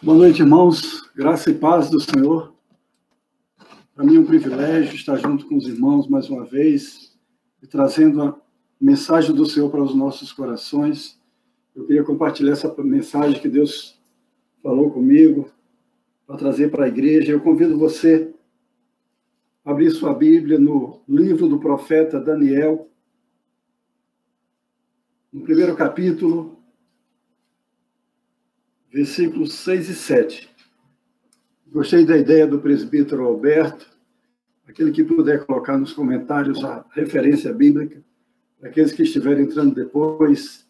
Boa noite, irmãos. Graça e paz do Senhor. Para mim é um privilégio estar junto com os irmãos mais uma vez e trazendo a mensagem do Senhor para os nossos corações. Eu queria compartilhar essa mensagem que Deus falou comigo para trazer para a igreja. Eu convido você a abrir sua Bíblia no livro do profeta Daniel, no primeiro capítulo, versículos 6 e 7. Gostei da ideia do presbítero Alberto, aquele que puder colocar nos comentários a referência bíblica, para aqueles que estiverem entrando depois.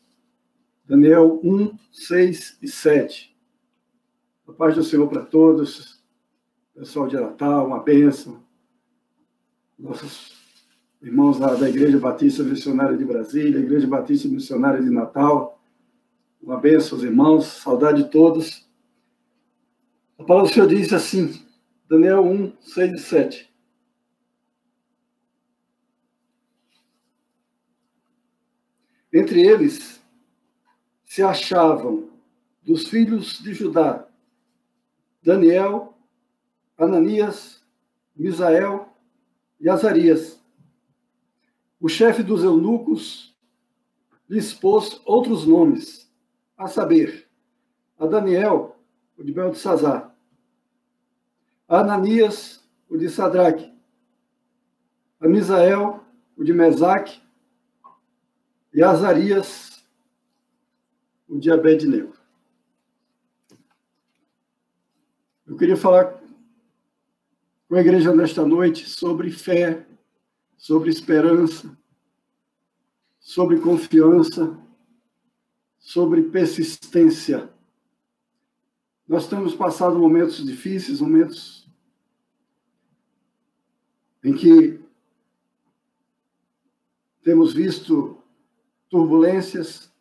Daniel 1, 6 e 7. A paz do Senhor para todos, pessoal de Natal, uma bênção. Nossos irmãos da Igreja Batista Missionária de Brasília, Igreja Batista Missionária de Natal, uma bênção aos irmãos, saudade de todos. A palavra do Senhor diz assim, Daniel 1, 6 e 7. Entre eles se achavam dos filhos de Judá, Daniel, Ananias, Misael e Azarias. O chefe dos eunucos lhes pôs outros nomes, a saber, a Daniel, o de Beltesazar, a Ananias, o de Sadraque, a Misael, o de Mesaque, e a Azarias, o de Abednego. Eu queria falar com a igreja nesta noite sobre fé, sobre esperança, sobre confiança, sobre persistência. Nós temos passado momentos difíceis, momentos em que temos visto turbulências,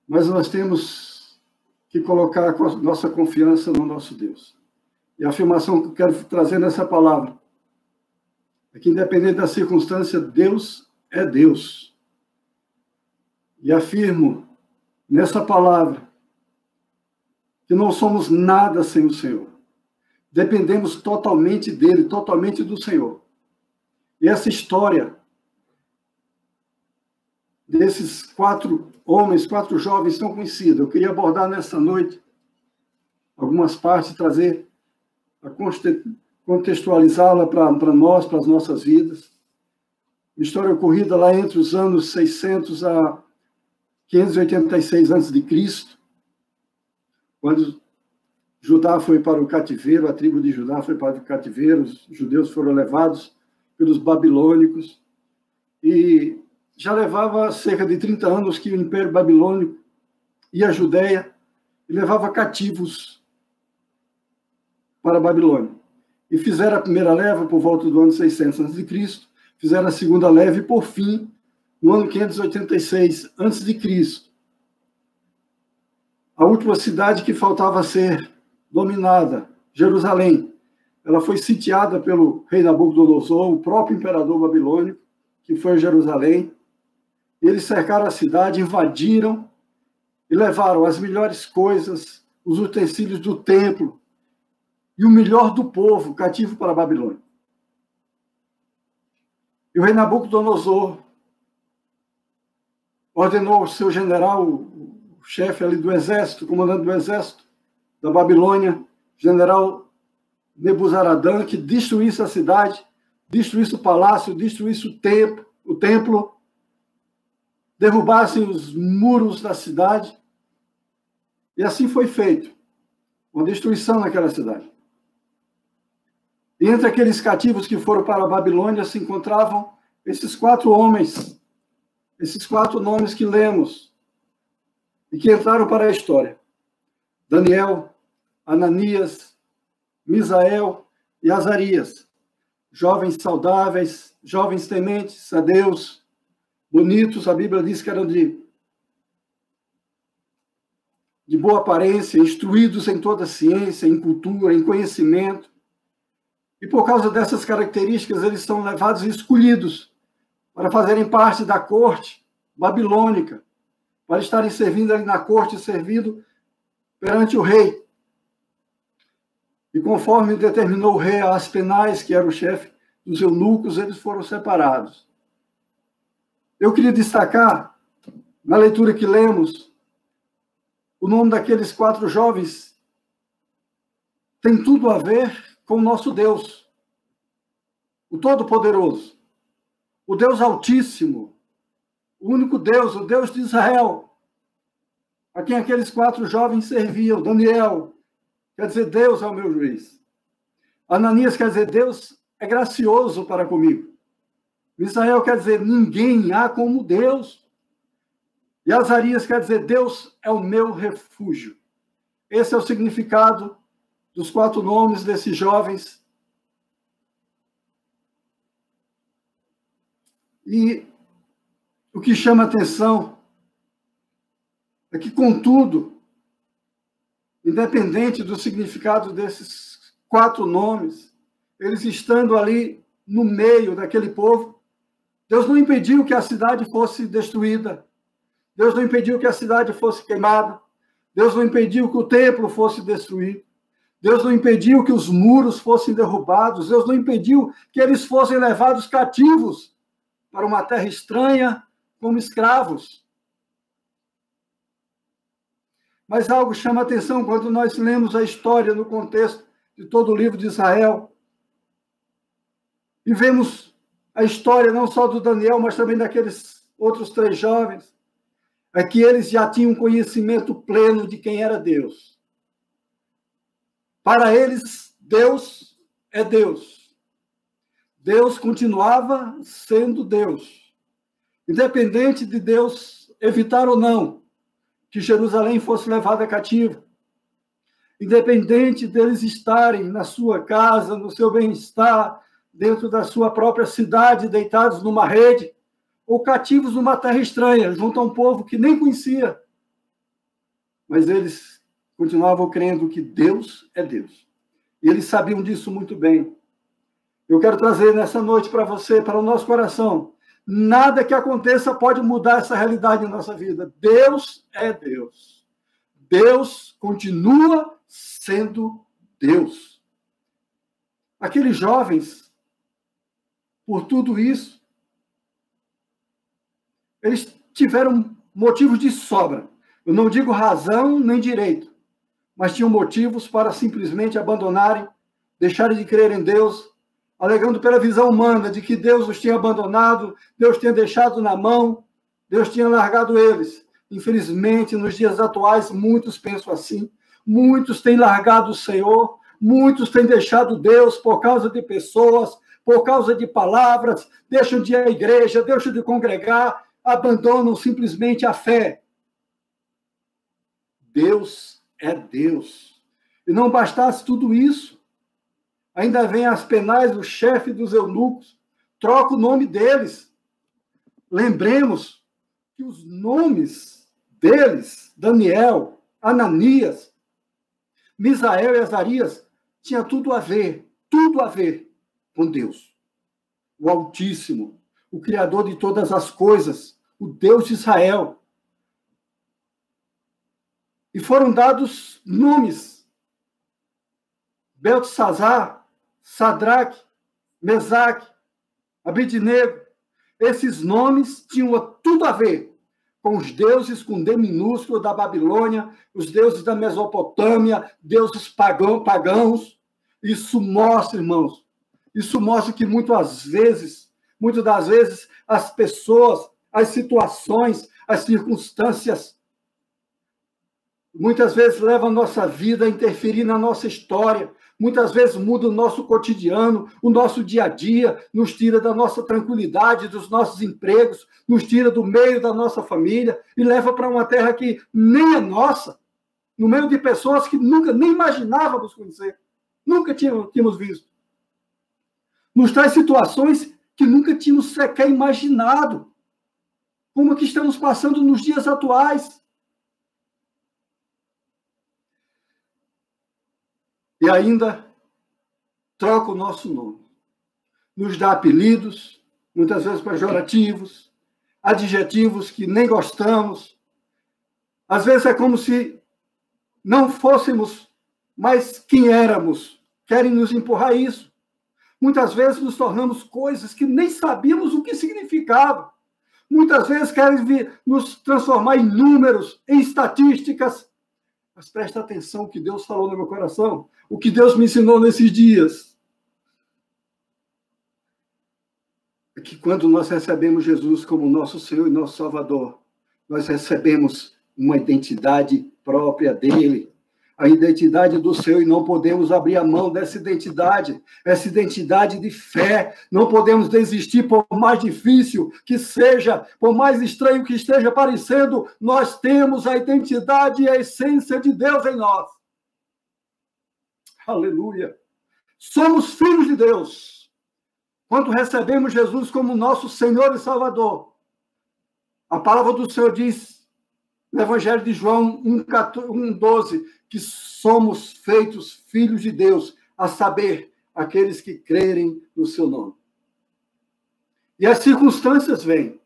mas nós temos que colocar a nossa confiança no nosso Deus. E a afirmação que eu quero trazer nessa palavra é que, independente da circunstância, Deus é Deus. E afirmo nessa palavra que não somos nada sem o Senhor. Dependemos totalmente dele, totalmente do Senhor. E essa história desses 4 homens, 4 jovens tão conhecidos, eu queria abordar nessa noite algumas partes, trazer, contextualizá-la para nós, para as nossas vidas. História ocorrida lá entre os anos 600 a 586 a.C., quando Judá foi para o cativeiro, a tribo de Judá foi para o cativeiro, os judeus foram levados pelos babilônicos, e já levava cerca de 30 anos que o Império Babilônico ia à Judéia e levava cativos para a Babilônia. E fizeram a primeira leva por volta do ano 600 a.C., fizeram a segunda leva e, por fim, no ano 586 a.C., a última cidade que faltava ser dominada, Jerusalém, ela foi sitiada pelo rei Nabucodonosor, o próprio imperador babilônico, que foi a Jerusalém. Eles cercaram a cidade, invadiram e levaram as melhores coisas, os utensílios do templo e o melhor do povo cativo para a Babilônia. E o rei Nabucodonosor ordenou ao seu general, o chefe ali do exército, comandante do exército da Babilônia, general Nebuzaradã, que destruísse a cidade, destruísse o palácio, destruísse o templo, derrubassem os muros da cidade. E assim foi feito, uma destruição naquela cidade. E entre aqueles cativos que foram para a Babilônia se encontravam esses 4 homens, esses 4 nomes que lemos, e que entraram para a história. Daniel, Ananias, Misael e Azarias, jovens saudáveis, jovens tementes a Deus, bonitos, a Bíblia diz que eram de boa aparência, instruídos em toda a ciência, em cultura, em conhecimento. E por causa dessas características, eles são levados e escolhidos para fazerem parte da corte babilônica, para estarem servindo ali na corte, servindo perante o rei. E conforme determinou o rei a Aspenais, que era o chefe dos eunucos, eles foram separados. Eu queria destacar, na leitura que lemos, o nome daqueles 4 jovens tem tudo a ver com o nosso Deus, o Todo-Poderoso, o Deus Altíssimo, o único Deus, o Deus de Israel, a quem aqueles 4 jovens serviam. Daniel quer dizer, Deus é o meu juiz. Ananias quer dizer, Deus é gracioso para comigo. Misael quer dizer, ninguém há como Deus. E Azarias quer dizer, Deus é o meu refúgio. Esse é o significado dos 4 nomes desses jovens. E o que chama atenção é que, contudo, independente do significado desses 4 nomes, eles estando ali no meio daquele povo, Deus não impediu que a cidade fosse destruída, Deus não impediu que a cidade fosse queimada, Deus não impediu que o templo fosse destruído, Deus não impediu que os muros fossem derrubados, Deus não impediu que eles fossem levados cativos para uma terra estranha como escravos. Mas algo chama atenção quando nós lemos a história no contexto de todo o livro de Israel. E vemos a história não só do Daniel, mas também daqueles outros 3 jovens. É que eles já tinham conhecimento pleno de quem era Deus. Para eles, Deus é Deus. Deus continuava sendo Deus. Independente de Deus evitar ou não que Jerusalém fosse levada cativa, independente deles estarem na sua casa, no seu bem-estar, dentro da sua própria cidade, deitados numa rede, ou cativos numa terra estranha, junto a um povo que nem conhecia. Mas eles continuavam crendo que Deus é Deus. E eles sabiam disso muito bem. Eu quero trazer nessa noite para você, para o nosso coração, nada que aconteça pode mudar essa realidade na nossa vida. Deus é Deus. Deus continua sendo Deus. Aqueles jovens, por tudo isso, eles tiveram motivos de sobra. Eu não digo razão nem direito, mas tinham motivos para simplesmente abandonarem, deixarem de crer em Deus, alegando pela visão humana de que Deus os tinha abandonado, Deus tinha deixado na mão, Deus tinha largado eles. Infelizmente, nos dias atuais, muitos pensam assim. Muitos têm largado o Senhor, muitos têm deixado Deus por causa de pessoas, por causa de palavras, deixam de ir à igreja, deixam de congregar, abandonam simplesmente a fé. Deus é Deus. E não bastasse tudo isso, ainda vem Aspenais, o chefe dos eunucos, troca o nome deles. Lembremos que os nomes deles, Daniel, Ananias, Misael e Azarias, tinha tudo a ver com Deus, o Altíssimo, o Criador de todas as coisas, o Deus de Israel. E foram dados nomes: Beltesazar, Sadraque, Mesaque, Abednego. Esses nomes tinham tudo a ver com os deuses com D minúsculo da Babilônia, os deuses da Mesopotâmia, deuses pagãos. Isso mostra, irmãos, isso mostra que muitas das vezes, as pessoas, as situações, as circunstâncias, muitas vezes levam a nossa vida a interferir na nossa história, muitas vezes muda o nosso cotidiano, o nosso dia a dia, nos tira da nossa tranquilidade, dos nossos empregos, nos tira do meio da nossa família e leva para uma terra que nem é nossa, no meio de pessoas que nunca nem imaginávamos conhecer, nunca tínhamos visto. Nos traz situações que nunca tínhamos sequer imaginado, como que estamos passando nos dias atuais. E ainda troca o nosso nome. Nos dá apelidos, muitas vezes pejorativos, adjetivos que nem gostamos. Às vezes é como se não fôssemos mais quem éramos. Querem nos empurrar isso. Muitas vezes nos tornamos coisas que nem sabíamos o que significava. Muitas vezes querem nos transformar em números, em estatísticas. Mas presta atenção o que Deus falou no meu coração, o que Deus me ensinou nesses dias. É que quando nós recebemos Jesus como nosso Senhor e nosso Salvador, nós recebemos uma identidade própria dele. A identidade do Senhor, e não podemos abrir a mão dessa identidade de fé. Não podemos desistir, por mais difícil que seja, por mais estranho que esteja parecendo, nós temos a identidade e a essência de Deus em nós. Aleluia! Somos filhos de Deus. Quando recebemos Jesus como nosso Senhor e Salvador, a palavra do Senhor diz, no Evangelho de João 1,12, que somos feitos filhos de Deus, a saber, aqueles que crerem no seu nome. E as circunstâncias vêm,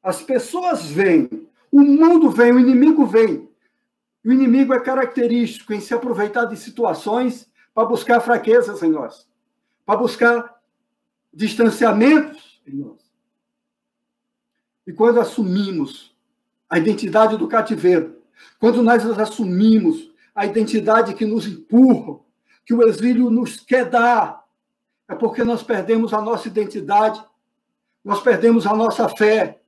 as pessoas vêm, o mundo vem, o inimigo vem. O inimigo é característico em se aproveitar de situações para buscar fraquezas em nós, para buscar distanciamentos em nós. E quando assumimos a identidade do cativeiro, quando nós assumimos a identidade que nos empurra, que o exílio nos quer dar, é porque nós perdemos a nossa identidade, nós perdemos a nossa fé.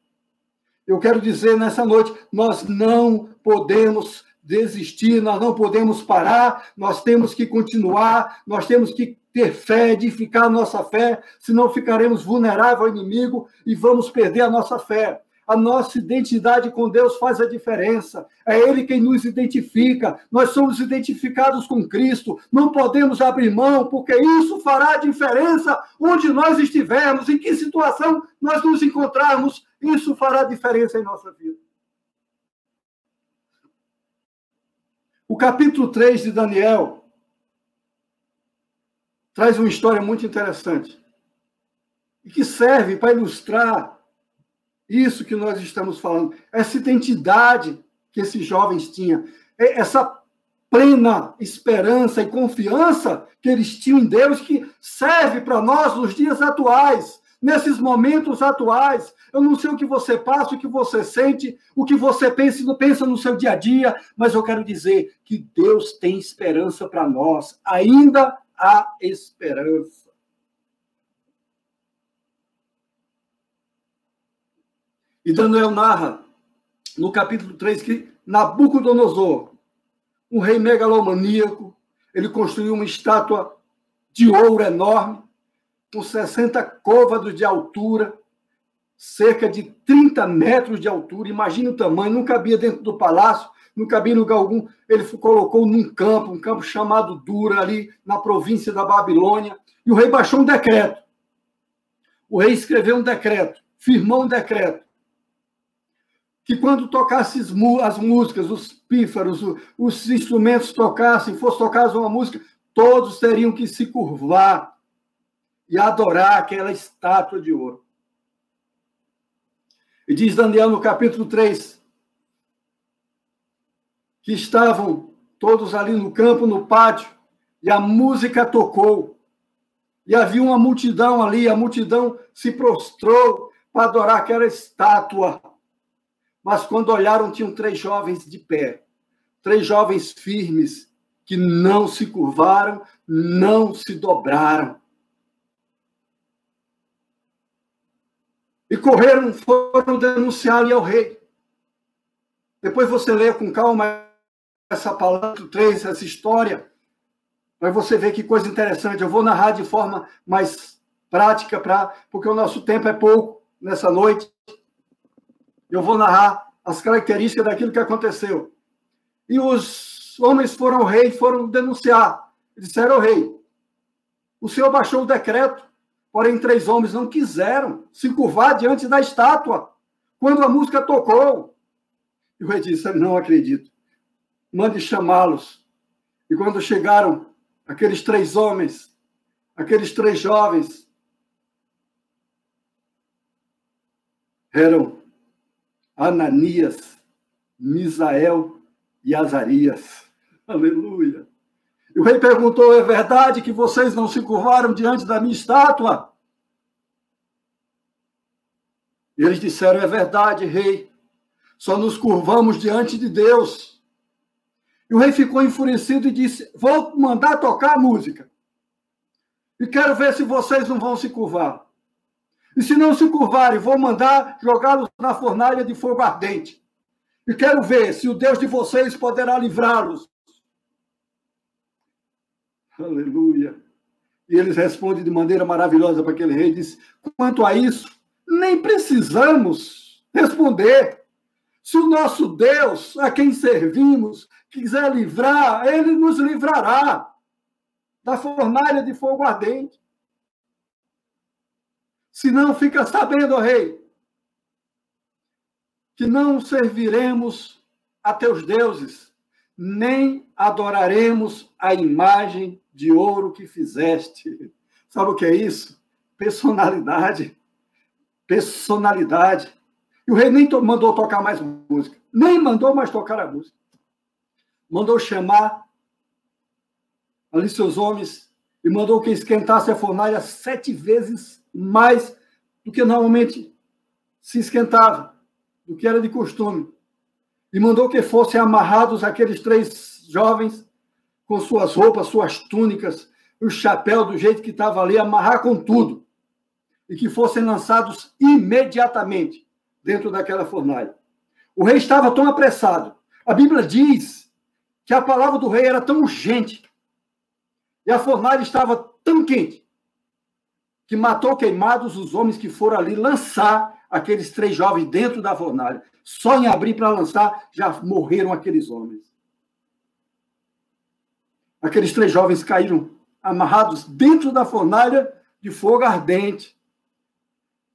Eu quero dizer nessa noite, nós não podemos desistir, nós não podemos parar, nós temos que continuar, nós temos que ter fé, edificar a nossa fé, senão ficaremos vulneráveis ao inimigo e vamos perder a nossa fé. A nossa identidade com Deus faz a diferença. É Ele quem nos identifica. Nós somos identificados com Cristo. Não podemos abrir mão, porque isso fará a diferença onde nós estivermos, em que situação nós nos encontrarmos. Isso fará a diferença em nossa vida. O capítulo 3 de Daniel traz uma história muito interessante e que serve para ilustrar isso que nós estamos falando, essa identidade que esses jovens tinham, essa plena esperança e confiança que eles tinham em Deus, que serve para nós nos dias atuais, nesses momentos atuais. Eu não sei o que você passa, o que você sente, o que você pensa no seu dia a dia, mas eu quero dizer que Deus tem esperança para nós. Ainda há esperança. E Daniel narra, no capítulo 3, que Nabucodonosor, um rei megalomaníaco, ele construiu uma estátua de ouro enorme, com 60 côvados de altura, cerca de 30 metros de altura. Imagina o tamanho, não cabia dentro do palácio, não cabia em lugar algum. Ele colocou num campo, um campo chamado Dura, ali na província da Babilônia, e o rei baixou um decreto. O rei escreveu um decreto, firmou um decreto, que quando tocasse as músicas, os pífaros, os instrumentos tocassem, fosse tocar uma música, todos teriam que se curvar e adorar aquela estátua de ouro. E diz Daniel no capítulo 3, que estavam todos ali no campo, no pátio, e a música tocou. E havia uma multidão ali, a multidão se prostrou para adorar aquela estátua. Mas quando olharam, tinham 3 jovens de pé, 3 jovens firmes, que não se curvaram, não se dobraram. E correram, foram denunciar ali ao rei. Depois você lê com calma essa palavra 3, essa história, para você ver que coisa interessante. Eu vou narrar de forma mais prática, porque o nosso tempo é pouco nessa noite. Eu vou narrar as características daquilo que aconteceu. E os homens foram ao rei, foram denunciar. Disseram ao rei, o senhor baixou o decreto, porém 3 homens não quiseram se curvar diante da estátua, quando a música tocou. E o rei disse, não acredito. Mande chamá-los. E quando chegaram aqueles 3 homens, aqueles 3 jovens, eram Ananias, Misael e Azarias. Aleluia. E o rei perguntou: é verdade que vocês não se curvaram diante da minha estátua? E eles disseram: é verdade, rei. Só nos curvamos diante de Deus. E o rei ficou enfurecido e disse: vou mandar tocar a música. E quero ver se vocês não vão se curvar. E se não se curvarem, vou mandar jogá-los na fornalha de fogo ardente. E quero ver se o Deus de vocês poderá livrá-los. Aleluia. E eles respondem de maneira maravilhosa para aquele rei, diz: quanto a isso, nem precisamos responder. Se o nosso Deus, a quem servimos, quiser livrar, ele nos livrará da fornalha de fogo ardente. Se não, fica sabendo, ó rei, que não serviremos a teus deuses, nem adoraremos a imagem de ouro que fizeste. Sabe o que é isso? Personalidade. Personalidade. E o rei nem mandou tocar mais música. Nem mandou mais tocar a música. Mandou chamar ali seus homens e mandou que esquentasse a fornalha 7 vezes mais do que normalmente se esquentava, do que era de costume. E mandou que fossem amarrados aqueles 3 jovens com suas roupas, suas túnicas, o chapéu do jeito que estava ali, amarrar com tudo. E que fossem lançados imediatamente dentro daquela fornalha. O rei estava tão apressado. A Bíblia diz que a palavra do rei era tão urgente e a fornalha estava tão quente que matou queimados os homens que foram ali lançar aqueles 3 jovens dentro da fornalha. Só em abrir para lançar, já morreram aqueles homens. Aqueles 3 jovens caíram amarrados dentro da fornalha de fogo ardente.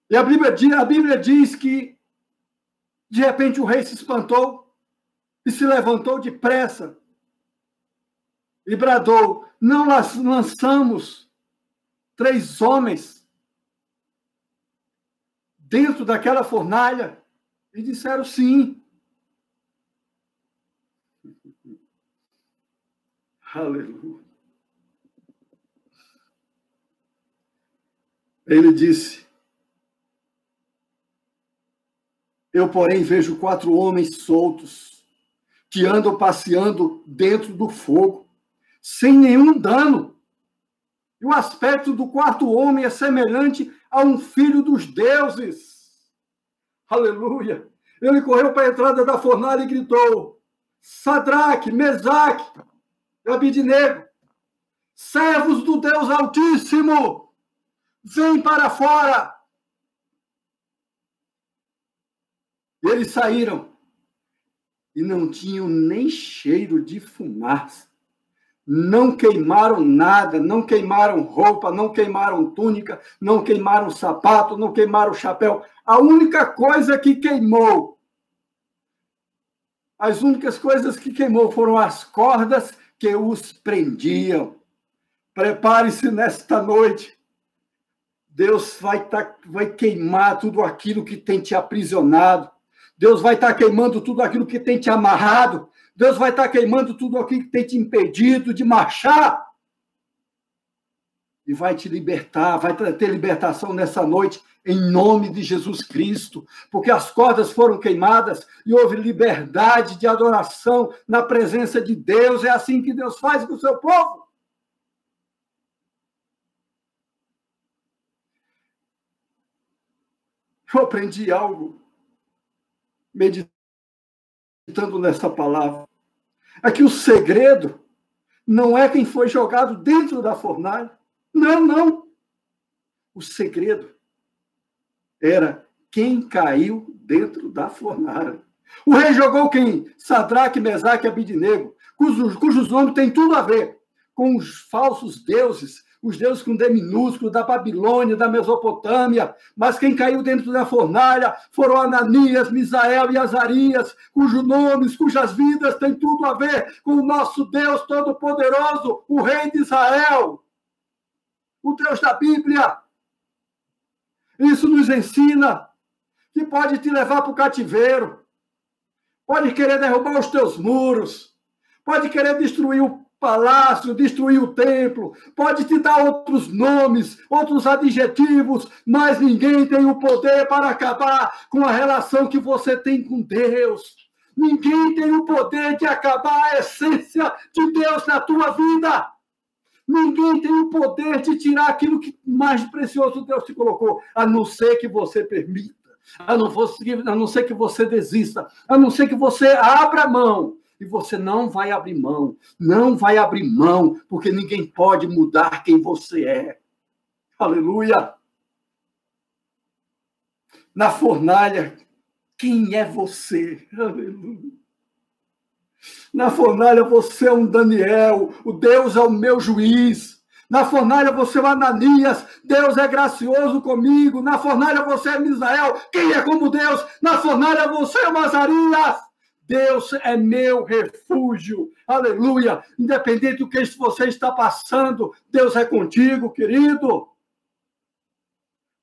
E a Bíblia diz que, de repente, o rei se espantou e se levantou depressa e bradou: não lançamos 3 homens dentro daquela fornalha? E disseram sim. Aleluia. Ele disse: eu, porém, vejo 4 homens soltos que andam passeando dentro do fogo, sem nenhum dano. E o aspecto do 4º homem é semelhante a um filho dos deuses. Aleluia! Ele correu para a entrada da fornalha e gritou: Sadraque, Mesaque e Abidnego, servos do Deus Altíssimo, vem para fora. E eles saíram e não tinham nem cheiro de fumaça. Não queimaram nada, não queimaram roupa, não queimaram túnica, não queimaram sapato, não queimaram chapéu. A única coisa que queimou, as únicas coisas que queimou foram as cordas que os prendiam. Prepare-se nesta noite. Deus vai queimar tudo aquilo que tem te aprisionado. Deus vai estar queimando tudo aquilo que tem te amarrado. Deus vai estar queimando tudo aquilo que tem te impedido de marchar. E vai te libertar, vai ter libertação nessa noite, em nome de Jesus Cristo. Porque as cordas foram queimadas e houve liberdade de adoração na presença de Deus. É assim que Deus faz com o seu povo. Eu aprendi algo meditando nessa palavra. É que o segredo não é quem foi jogado dentro da fornalha. Não, não. O segredo era quem caiu dentro da fornalha. O rei jogou quem? Sadraque, Mesaque e Abidnego, cujos nomes têm tudo a ver com os falsos deuses, os deuses com D minúsculo, da Babilônia, da Mesopotâmia, mas quem caiu dentro da fornalha foram Ananias, Misael e Azarias, cujos nomes, cujas vidas têm tudo a ver com o nosso Deus Todo-Poderoso, o Rei de Israel, o Deus da Bíblia. Isso nos ensina que pode te levar para o cativeiro, pode querer derrubar os teus muros, pode querer destruir o palácio, destruir o templo, pode te dar outros nomes, outros adjetivos, mas ninguém tem o poder para acabar com a relação que você tem com Deus. Ninguém tem o poder de acabar a essência de Deus na tua vida. Ninguém tem o poder de tirar aquilo que mais precioso Deus te colocou, a não ser que você permita, a não ser que você desista, a não ser que você abra mão. E você não vai abrir mão, não vai abrir mão, porque ninguém pode mudar quem você é. Aleluia! Na fornalha, quem é você? Aleluia! Na fornalha você é um Daniel, o Deus é o meu juiz. Na fornalha você é um Ananias, Deus é gracioso comigo. Na fornalha você é Misael, quem é como Deus? Na fornalha você é um Azarias. Deus é meu refúgio, aleluia. Independente do que você está passando, Deus é contigo, querido.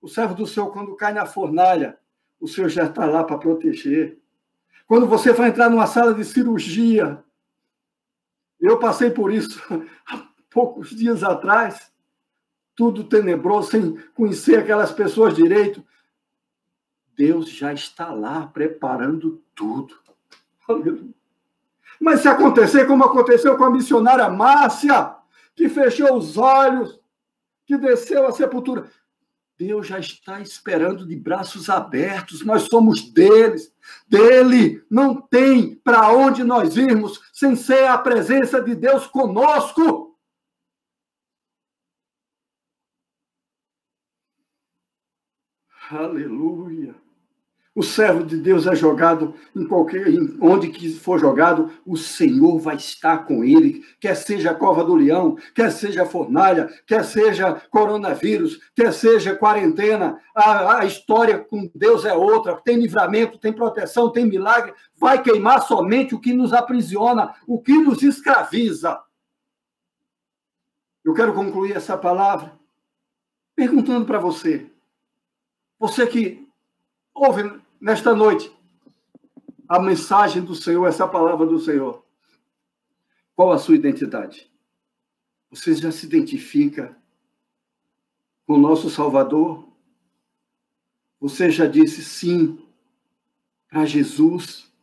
O servo do Senhor, quando cai na fornalha, o Senhor já está lá para proteger. Quando você vai entrar numa sala de cirurgia, eu passei por isso há poucos dias atrás, tudo tenebroso, sem conhecer aquelas pessoas direito. Deus já está lá preparando tudo. Mas se acontecer como aconteceu com a missionária Márcia, que fechou os olhos, que desceu à sepultura, Deus já está esperando de braços abertos. Nós somos dele. Não tem para onde nós irmos sem ser a presença de Deus conosco. Aleluia. O servo de Deus é jogado onde que for jogado, o Senhor vai estar com ele, quer seja a cova do leão, quer seja a fornalha, quer seja coronavírus, quer seja quarentena, a história com Deus é outra, tem livramento, tem proteção, tem milagre, vai queimar somente o que nos aprisiona, o que nos escraviza. Eu quero concluir essa palavra perguntando para você que ouve nesta noite a mensagem do Senhor, essa palavra do Senhor. Qual a sua identidade? Você já se identifica com o nosso Salvador? Você já disse sim para Jesus?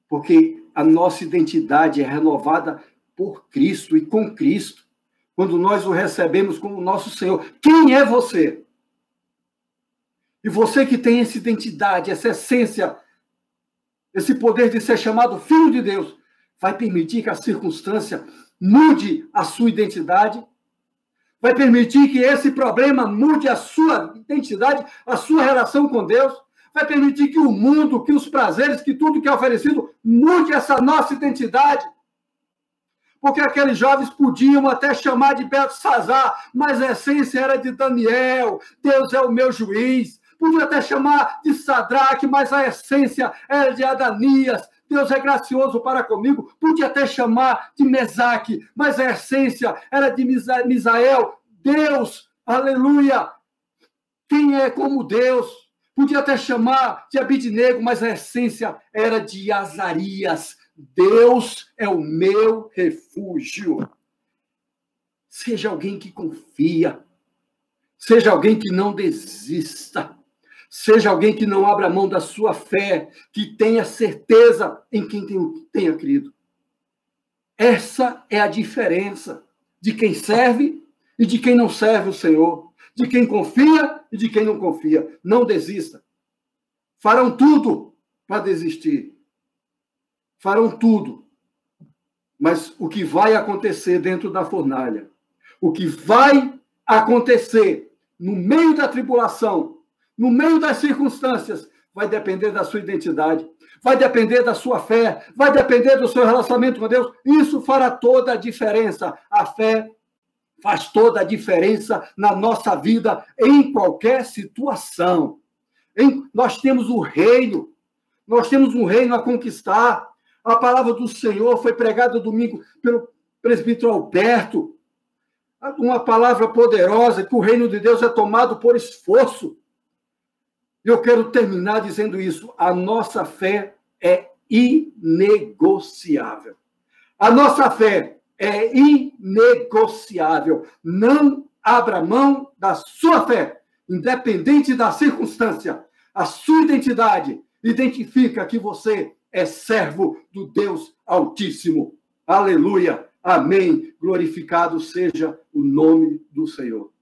Porque a nossa identidade é renovada por Cristo e com Cristo. Quando nós o recebemos como nosso Senhor. Quem é você? E você que tem essa identidade, essa essência, esse poder de ser chamado filho de Deus, vai permitir que a circunstância mude a sua identidade? Vai permitir que esse problema mude a sua identidade, a sua relação com Deus? Vai permitir que o mundo, que os prazeres, que tudo que é oferecido, mude essa nossa identidade? Porque aqueles jovens podiam até chamar de Beltesazar, mas a essência era de Daniel. Deus é o meu juiz. Podia até chamar de Sadraque, mas a essência era de Ananias. Deus é gracioso para comigo. Podia até chamar de Mesaque, mas a essência era de Misael. Deus, aleluia, quem é como Deus? Podia até chamar de Abidnego, mas a essência era de Azarias. Deus é o meu refúgio. Seja alguém que confia. Seja alguém que não desista. Seja alguém que não abra mão da sua fé, que tenha certeza em quem tenha crido. Essa é a diferença de quem serve e de quem não serve o Senhor, de quem confia e de quem não confia. Não desista. Farão tudo para desistir. Farão tudo. Mas o que vai acontecer dentro da fornalha, o que vai acontecer no meio da tribulação, no meio das circunstâncias, vai depender da sua identidade, vai depender da sua fé, vai depender do seu relacionamento com Deus. Isso fará toda a diferença. A fé faz toda a diferença na nossa vida, em qualquer situação. Nós temos um reino a conquistar. A palavra do Senhor foi pregada domingo pelo presbítero Alberto. Uma palavra poderosa, que o reino de Deus é tomado por esforço. Eu quero terminar dizendo isso. A nossa fé é inegociável. A nossa fé é inegociável. Não abra mão da sua fé, independente da circunstância. A sua identidade identifica que você é servo do Deus Altíssimo. Aleluia. Amém. Glorificado seja o nome do Senhor.